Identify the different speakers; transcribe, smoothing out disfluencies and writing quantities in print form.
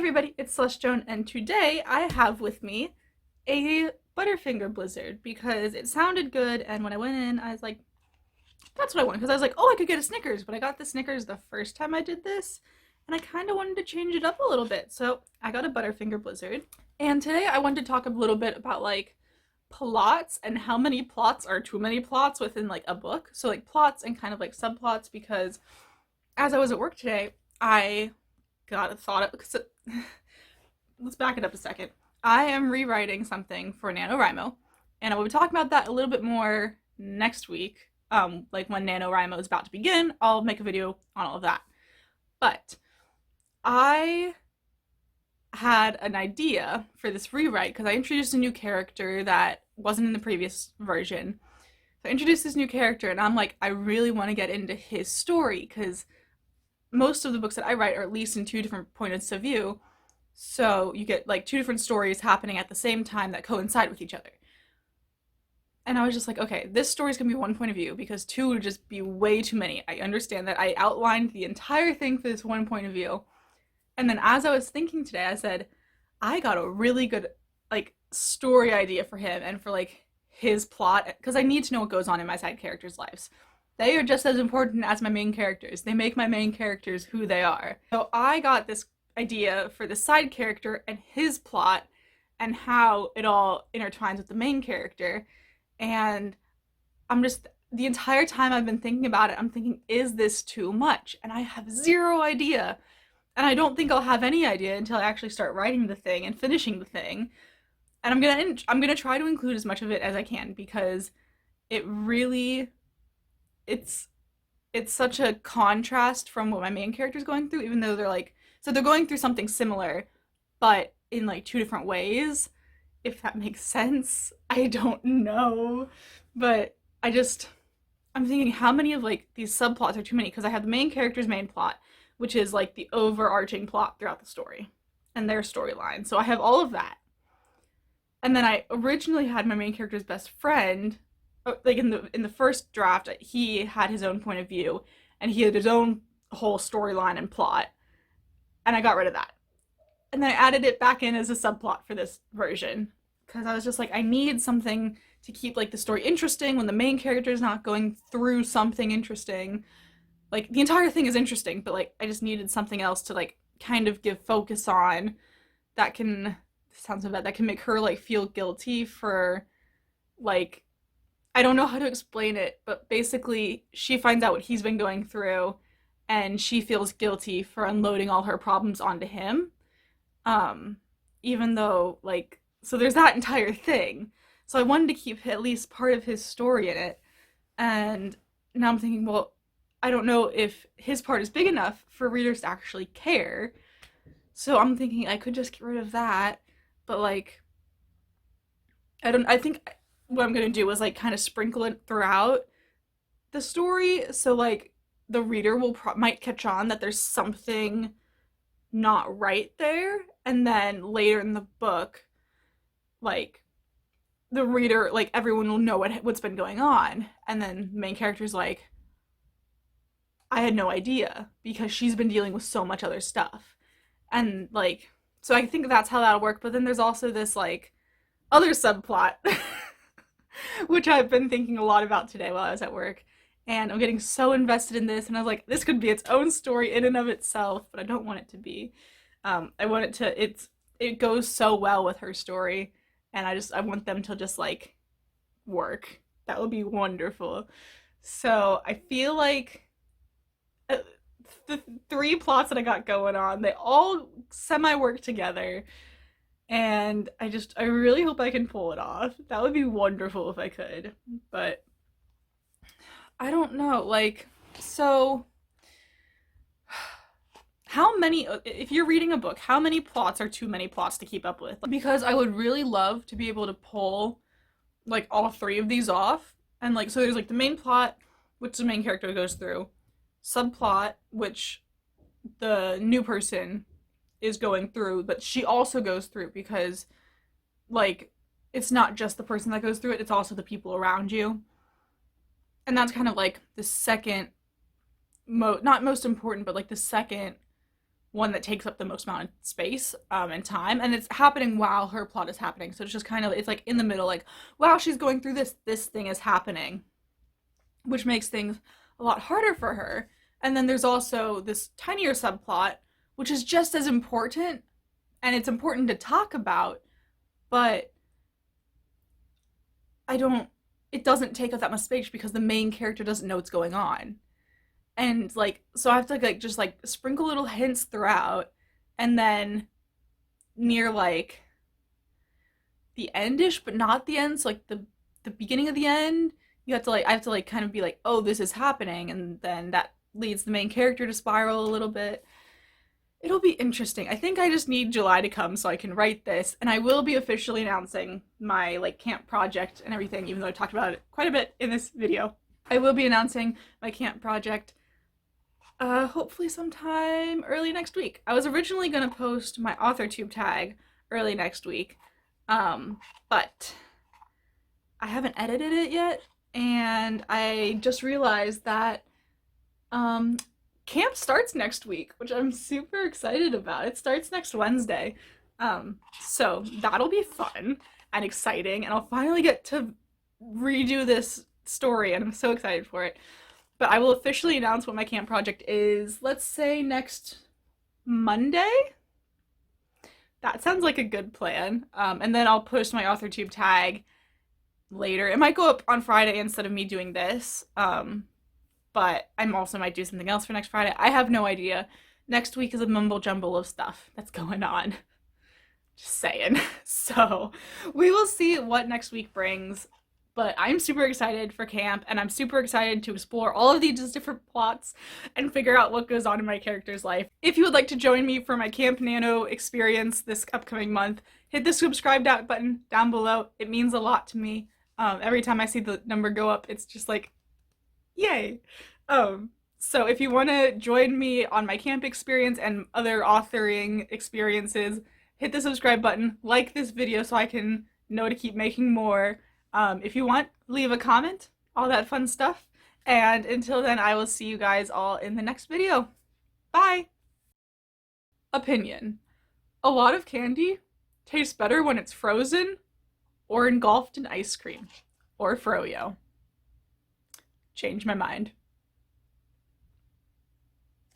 Speaker 1: everybody, it's Celestione, and today I have with me a Butterfinger Blizzard because it sounded good, and when I went in, I was like, that's what I want, because I was like, oh, I could get a Snickers, but I got the Snickers the first time I did this, and I kind of wanted to change it up a little bit, so I got a Butterfinger Blizzard. And today I wanted to talk a little bit about, like, plots and how many plots are too many plots within, like, a book. So, like, plots and kind of, like, subplots, because as I was at work today, I got a thought of, because let's back it up a second. I am rewriting something for NaNoWriMo, and I will be talking about that a little bit more next week. Like when NaNoWriMo is about to begin, I'll make a video on all of that. But I had an idea for this rewrite because I introduced a new character that wasn't in the previous version. So I introduced this new character, and I'm like, I really want to get into his story because most of the books that I write are at least in two different points of view. So you get like two different stories happening at the same time that coincide with each other. And I was just like, okay, this story's gonna be one point of view because two would just be way too many. I understand that. I outlined the entire thing for this one point of view. And then as I was thinking today, I said, I got a really good like story idea for him and for like his plot, because I need to know what goes on in my side characters' lives. They are just as important as my main characters. They make my main characters who they are. So I got this idea for the side character and his plot and how it all intertwines with the main character. And I'm just, the entire time I've been thinking about it, I'm thinking, is this too much? And I have zero idea. And I don't think I'll have any idea until I actually start writing the thing and finishing the thing. And I'm gonna try to include as much of it as I can because it really, it's such a contrast from what my main character's going through, even though they're like, so they're going through something similar, but in like two different ways, if that makes sense. I don't know, but I'm thinking how many of like these subplots are too many, because I have the main character's main plot, which is like the overarching plot throughout the story and their storyline. So I have all of that. And then I originally had my main character's best friend, like in the first draft, he had his own point of view and he had his own whole storyline and plot, and I got rid of that. And then I added it back in as a subplot for this version because I was just like, I need something to keep like the story interesting when the main character is not going through something interesting. Like the entire thing is interesting, but like I just needed something else to like kind of give focus on that can, sounds so bad, that can make her like feel guilty for like, I don't know how to explain it, but basically she finds out what he's been going through and she feels guilty for unloading all her problems onto him. Even though, like, so there's that entire thing. So I wanted to keep at least part of his story in it. And now I'm thinking, well, I don't know if his part is big enough for readers to actually care. So I'm thinking I could just get rid of that. But, like, I think what I'm gonna do is, like, kind of sprinkle it throughout the story. So, like, the reader might catch on that there's something not right there, and then later in the book, like, the reader, like, everyone will know what's been going on, and then the main character's like, I had no idea because she's been dealing with so much other stuff. And like, so I think that's how that'll work. But then there's also this like other subplot which I've been thinking a lot about today while I was at work, and I'm getting so invested in this, and I was like, this could be its own story in and of itself, but I don't want it to be. I want it to, it goes so well with her story, and I want them to just like work. That would be wonderful. So I feel like the three plots that I got going on, they all semi work together, and I really hope I can pull it off. That would be wonderful if I could, but I don't know, like, so how many, if you're reading a book, how many plots are too many plots to keep up with? Because I would really love to be able to pull like all three of these off, and like, so there's like the main plot, which the main character goes through, subplot, which the new person is going through, but she also goes through because like it's not just the person that goes through it, it's also the people around you. And that's kind of like the second not most important, but like the second one that takes up the most amount of space and time, and it's happening while her plot is happening. So it's just kind of, it's like in the middle, like, wow, she's going through this thing is happening, which makes things a lot harder for her. And then there's also this tinier subplot, which is just as important, and it's important to talk about, but it doesn't take up that much space because the main character doesn't know what's going on. And like, so I have to like just like sprinkle little hints throughout, and then near like the endish, but not the end, so like the beginning of the end, you have to like, I have to like kind of be like, oh, this is happening, and then that leads the main character to spiral a little bit. It'll be interesting. I think I just need July to come so I can write this, and I will be officially announcing my like camp project and everything, even though I talked about it quite a bit in this video. I will be announcing my camp project hopefully sometime early next week. I was originally gonna post my AuthorTube tag early next week, but I haven't edited it yet, and I just realized that camp starts next week, which I'm super excited about. It starts next Wednesday. So that'll be fun and exciting, and I'll finally get to redo this story, and I'm so excited for it. But I will officially announce what my camp project is, let's say next Monday? That sounds like a good plan. And then I'll post my AuthorTube tag later. It might go up on Friday instead of me doing this. But I also might do something else for next Friday. I have no idea. Next week is a mumble jumble of stuff that's going on. Just saying. So we will see what next week brings. But I'm super excited for camp, and I'm super excited to explore all of these different plots and figure out what goes on in my character's life. If you would like to join me for my Camp Nano experience this upcoming month, hit the subscribe button down below. It means a lot to me. Every time I see the number go up, it's just like, yay! So if you want to join me on my camp experience and other authoring experiences, hit the subscribe button, like this video so I can know to keep making more. If you want, leave a comment, all that fun stuff. And until then, I will see you guys all in the next video. Bye! Opinion. A lot of candy tastes better when it's frozen or engulfed in ice cream or froyo. Change my mind.